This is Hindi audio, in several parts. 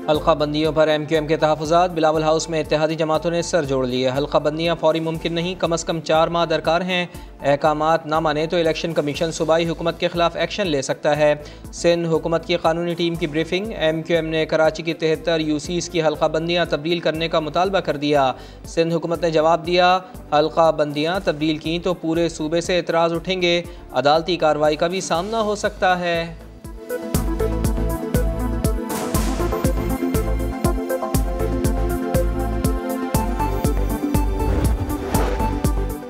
हल्का बंदियों पर MQM के तहफ़्फ़ुज़ात। बिलावल हाउस में इत्तेहादी जमातों ने सर जोड़ लिए। हल्का बंदियाँ फौरी मुमकिन नहीं, कम अज़ कम 4 माह दरकार हैं। अहकामात ना माने तो इलेक्शन कमीशन सूबाई हुकूमत के खिलाफ एक्शन ले सकता है। सिंध हुकूमत की कानूनी टीम की ब्रीफिंग। MQM ने कराची की 73 UCs की हल्का बंदियाँ तब्दील करने का मुतालबा कर दिया। सिंध हुकूमत ने जवाब दिया, हल्का बंदियाँ तब्दील की तो पूरे सूबे से एतराज़ उठेंगे, अदालती कार्रवाई का भी सामना हो सकता है।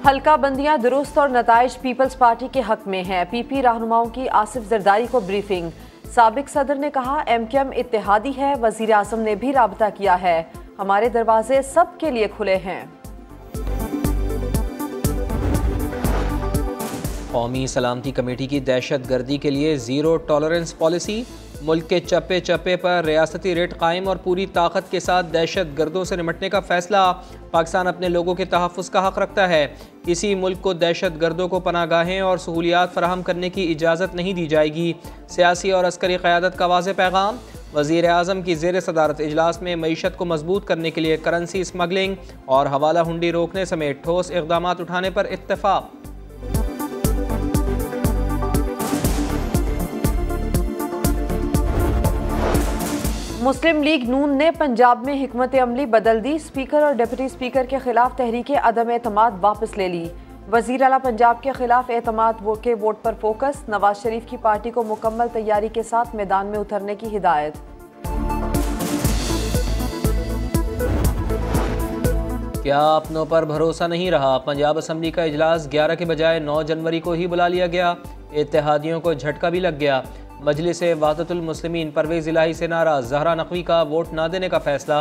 हल्का बंदियां दुरुस्त और नताइज पीपल्स पार्टी के हक में हैं। PP रहनुमाओं की आसिफ जरदारी को ब्रीफिंग। साबिक सदर ने कहा, MQM इत्तेहादी है, वजीर आजम ने भी राबता किया है, हमारे दरवाजे सबके लिए खुले हैं। कौमी सलामती कमेटी की दहशत गर्दी के लिए ज़ीरो टॉलरेंस पॉलिसी। मुल्क के चप्पे चप्पे पर रियासती रेट कायम और पूरी ताकत के साथ दहशत गर्दों से निपटने का फैसला। पाकिस्तान अपने लोगों के तहफ़्फ़ुज़ का हक़ रखता है। किसी मुल्क को दहशत गर्दों को पनागाहें और सहूलियात फराहम करने की इजाज़त नहीं दी जाएगी। सियासी और अस्करी क़यादत का वाज़ेह पैगाम। वज़ीर आज़म की ज़ेर सदारत इजलास में मईशत को मजबूत करने के लिए करेंसी स्मगलिंग और हवाला हुंडी रोकने समेत ठोस इक़दाम उठाने पर इत्तेफ़ाक़। मुस्लिम लीग नून ने पंजाब में हिकमत अमली बदल दी। स्पीकर और डिप्टी स्पीकर के खिलाफ तहरीक अदम एतमाद वापस ले ली। वज़ीर आला पंजाब के खिलाफ एतमाद के वोट पर फोकस। नवाज शरीफ की पार्टी को मुकम्मल तैयारी के साथ मैदान में उतरने की हिदायत। क्या अपनों पर भरोसा नहीं रहा? पंजाब असम्बली का इजलास 11 के बजाय 9 जनवरी को ही बुला लिया गया। इत्तेहादियों को झटका भी लग गया। मजलिस वहदतुल मुस्लिमीन परवेज़ इलाही से नाराज़, ज़हरा नकवी का वोट ना देने का फैसला।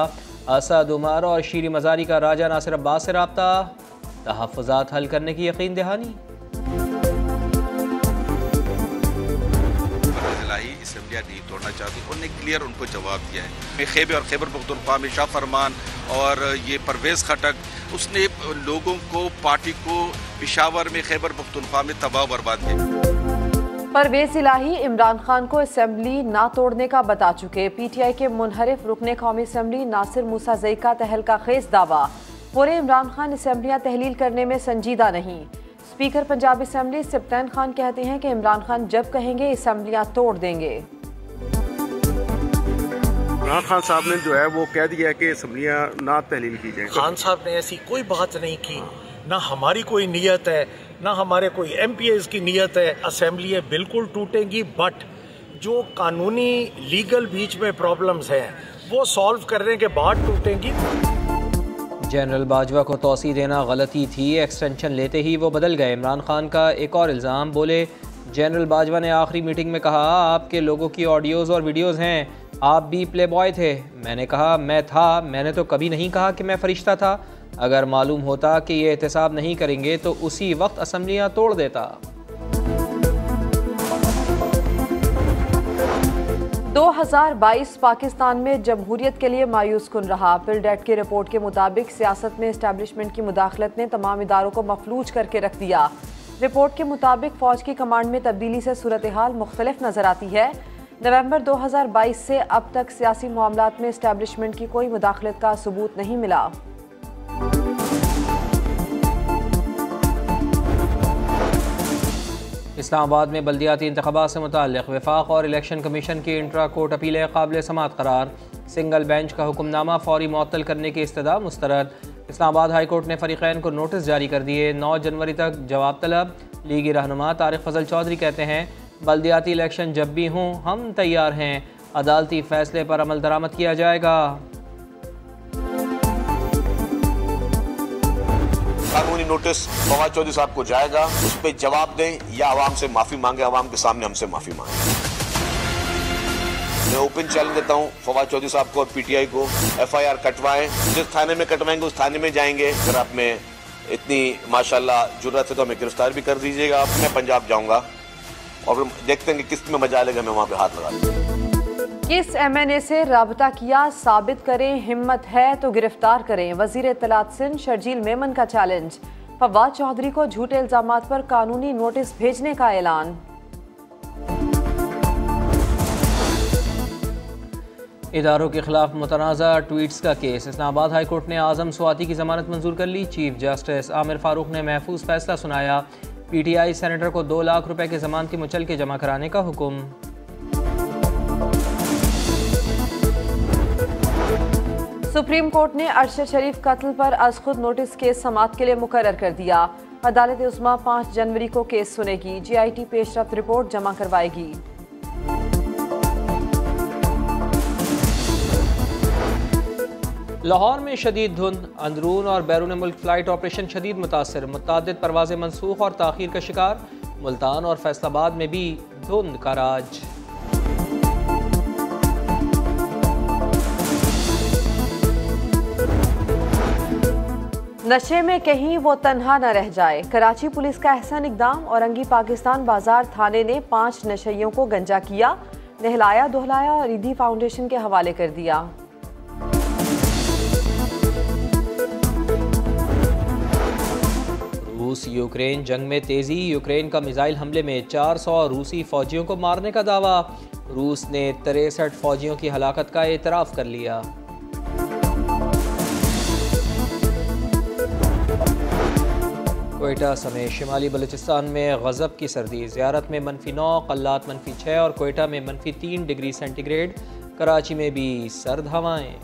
असद उमर और शीरी मज़ारी का राजा नासिर अब्बास से रब्ता। तहफ़्फ़ुज़ात हल करने की यकीन दहानी। असम्बलियाँ नहीं तोड़ना चाहती, उन्होंने क्लियर उनको जवाब दिया है। खैबर और खैबर पख्तूनख्वा में शाह फरमान और ये परवेज़ खटक, उसने लोगों को, पार्टी को पेशावर में, खैबर पख्तूनख्वा में तबाह बर्बाद किया। परवेज़ इलाही इमरान खान को असम्बली ना तोड़ने का बता चुके। PTI के मुनहरिफ रुकने कौमी असम्बली नासिर मूसाज़ई का तहलका खेज दावा। पूरे इमरान खान असम्बलियाँ तहलील करने में संजीदा नहीं। स्पीकर पंजाब असम्बली सिप्तान खान कहते हैं कि इमरान खान जब कहेंगे असम्बलियाँ तोड़ देंगे। इमरान खान साहब ने जो है वो कह दिया कि असम्बलियाँ ना तहलील की जाए। खान साहब ने ऐसी कोई बात नहीं की, ना हमारी कोई नीयत है, ना हमारे कोई MPs की नीयत है। असेंबलियाँ बिल्कुल टूटेंगी, बट जो कानूनी लीगल बीच में प्रॉब्लम्स हैं वो सॉल्व करने के बाद टूटेंगी। जनरल बाजवा को तौसी देना गलती थी, एक्सटेंशन लेते ही वो बदल गए। इमरान खान का एक और इल्ज़ाम। बोले, जनरल बाजवा ने आखिरी मीटिंग में कहा, आपके लोगों की ऑडियोज़ और वीडियोज़ हैं, आप भी प्ले बॉय थे। मैंने कहा मैं था, मैंने तो कभी नहीं कहा कि मैं फरिश्ता था। अगर मालूम होता कि ये एहतसाब नहीं करेंगे तो उसी वक्त असम्बलियाँ तोड़ देता। 2022 पाकिस्तान में जमहूरियत के लिए मायूस कुन रहा। पिल्डेट की रिपोर्ट के मुताबिक सियासत में इस्टेब्लिशमेंट की मुदाखलत ने तमाम इदारों को मफलूज करके रख दिया। रिपोर्ट के मुताबिक फ़ौज की कमांड में तब्दीली से सूरत हाल मुख्तलिफ नजर आती है। नवंबर 2022 से अब तक सियासी मामलात में इस्टेब्लिशमेंट की कोई मुदाखलत का सबूत नहीं मिला। इस्लामाबाद में बल्दियाती इंतख़ाबात से मुताल्लिक़ वफाक और इलेक्शन कमीशन की इंट्रा कोर्ट अपीलें काबिल समाअत करार। सिंगल बेंच का हुक्मनामा फौरी मुअत्तल करने की इस्तदा मुस्तरद। इस्लामाबाद हाई कोर्ट ने फ़रीक़ैन को नोटिस जारी कर दिए। 9 जनवरी तक जवाब तलब। लीगी रहनुमा तारिक फजल चौधरी कहते हैं, बल्दियाती इलेक्शन जब भी हों हम तैयार हैं, अदालती फ़ैसले पर अमल दरामद किया जाएगा। कानूनी नोटिस फवाद चौधरी साहब को जाएगा, उस पर जवाब दें या आवाम से माफी मांगे, आवाम के सामने हमसे माफी मांगे। मैं ओपन चैलेंज देता हूँ फवाद चौधरी साहब को और PTI को, FIR कटवाएं, जिस थाने में कटवाएंगे उस थाने में जाएंगे। अगर आप में इतनी माशाल्लाह जुर्रत है तो हमें गिरफ्तार भी कर दीजिएगा। आप, मैं पंजाब जाऊँगा और देखते हैं कि किस में मजा लेगा, मैं वहाँ पे हाथ लगा दूँगा। किस MNA से राबता किया, साबित करें, हिम्मत है तो गिरफ्तार करें। वजीर इत्तलात सिंध शर्जील मेमन का चैलेंज। फवाद चौधरी को झूठे इल्जामात पर कानूनी नोटिस भेजने का ऐलान। इदारों के खिलाफ मुतनाज़ा ट्वीट्स का केस। इस्लामाबाद हाई कोर्ट ने आज़म स्वाति की ज़मानत मंजूर कर ली। चीफ जस्टिस आमिर फारूक ने महफूज फैसला सुनाया। PTI सेनेटर को 2 लाख रुपए की ज़मानती मुचलके जमा कराने का हुक्म। सुप्रीम कोर्ट ने अरशद शरीफ कत्ल पर अज खुद नोटिस केस समाअत के लिए मुकर्रर कर दिया। अदालत उस्मा 5 जनवरी को केस सुनेगी। GIT पेशरफ्त रिपोर्ट जमा करवाएगी। लाहौर में शदीद धुंध, अंदरून और बैरून मुल्क फ़्लाइट ऑपरेशन शदीद मुतासर, मुतअद्दिद परवाज़ें मनसूख और ताख़ीर का शिकार। मुल्तान और फैसलाबाद में भी धुंध का राज। नशे में कहीं वो तन्हा न रह जाए। कराची पुलिस का अहसन इकदाम। औरंगी पाकिस्तान बाजार थाने ने 5 नशइयों को गंजा किया, नहलाया धुलाया और रिद्धि फाउंडेशन के हवाले कर दिया। रूस यूक्रेन जंग में तेजी। यूक्रेन का मिसाइल हमले में 400 रूसी फौजियों को मारने का दावा। रूस ने 63 फौजियों की हलाकत का एतराफ़ कर लिया। कोयटा समेत शिमाली बलूचिस्तान में गज़ब की सर्दी। ज़ियारत में -9, कल्लात -6 और कोयटा में -3 डिग्री सेंटीग्रेड। कराची में भी सर्द हवाएं।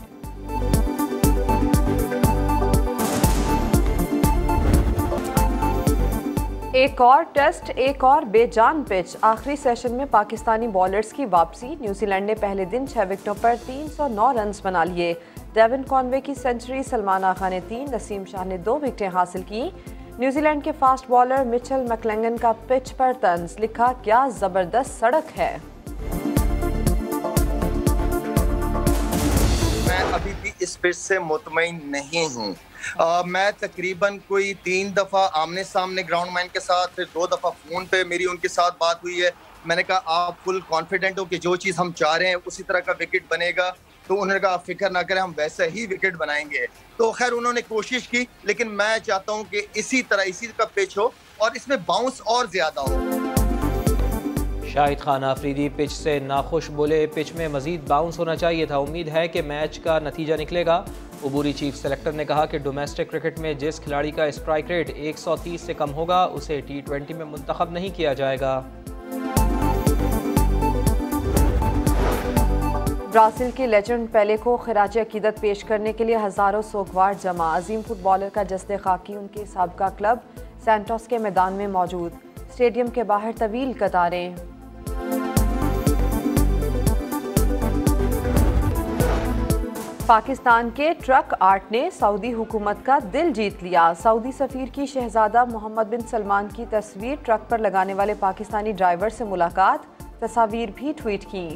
एक और टेस्ट, एक और बेजान पिच। आखिरी सेशन में पाकिस्तानी बॉलर्स की वापसी। न्यूजीलैंड ने पहले दिन 6 विकेटों पर 309 रन बना लिए। डेविन कॉनवे की सेंचुरी, सलमान आगा ने 3, नसीम शाह ने 2 विकेटें हासिल की। न्यूजीलैंड के फास्ट बॉलर मिचेल मैकलेंगन का पिच पर तंज, लिखा क्या जबरदस्त सड़क है। मैं अभी भी इस पिच से मुतमईन नहीं हूँ। मैं तकरीबन कोई 3 दफ़ा आमने सामने ग्राउंड मैन के साथ, फिर 2 दफ़ा फ़ोन पे मेरी उनके साथ बात हुई है। मैंने कहा आप फुल कॉन्फिडेंट हो कि जो चीज़ हम चाह रहे हैं उसी तरह का विकेट बनेगा? तो उन्होंने कहा आप फिक्र ना करें, हम वैसे ही विकेट बनाएंगे। तो खैर उन्होंने कोशिश की, लेकिन मैं चाहता हूँ कि इसी तरह इसी का पिच हो और इसमें बाउंस और ज़्यादा हो। शाहिद खान आफरीदी पिच से नाखुश, बोले पिच में मजीद बाउंस होना चाहिए था। उम्मीद है कि मैच का नतीजा निकलेगा। उबूरी चीफ सेलेक्टर ने कहा कि डोमेस्टिक क्रिकेट में जिस खिलाड़ी का स्ट्राइक रेट 130 से कम होगा उसे T20 में मुंतखब नहीं किया जाएगा। ब्राज़ील के लेजेंड पेले को खिराज अकीदत पेश करने के लिए हज़ारों सोगवार जमा। अजीम फुटबॉलर का जस्ते खाकी उनके साबका क्लब सैंटोस के मैदान में मौजूद। स्टेडियम के बाहर तवील कतारें। पाकिस्तान के ट्रक आर्ट ने सऊदी हुकूमत का दिल जीत लिया। सऊदी सफ़ीर की शहजादा मोहम्मद बिन सलमान की तस्वीर ट्रक पर लगाने वाले पाकिस्तानी ड्राइवर से मुलाकात, तस्वीर भी ट्वीट की।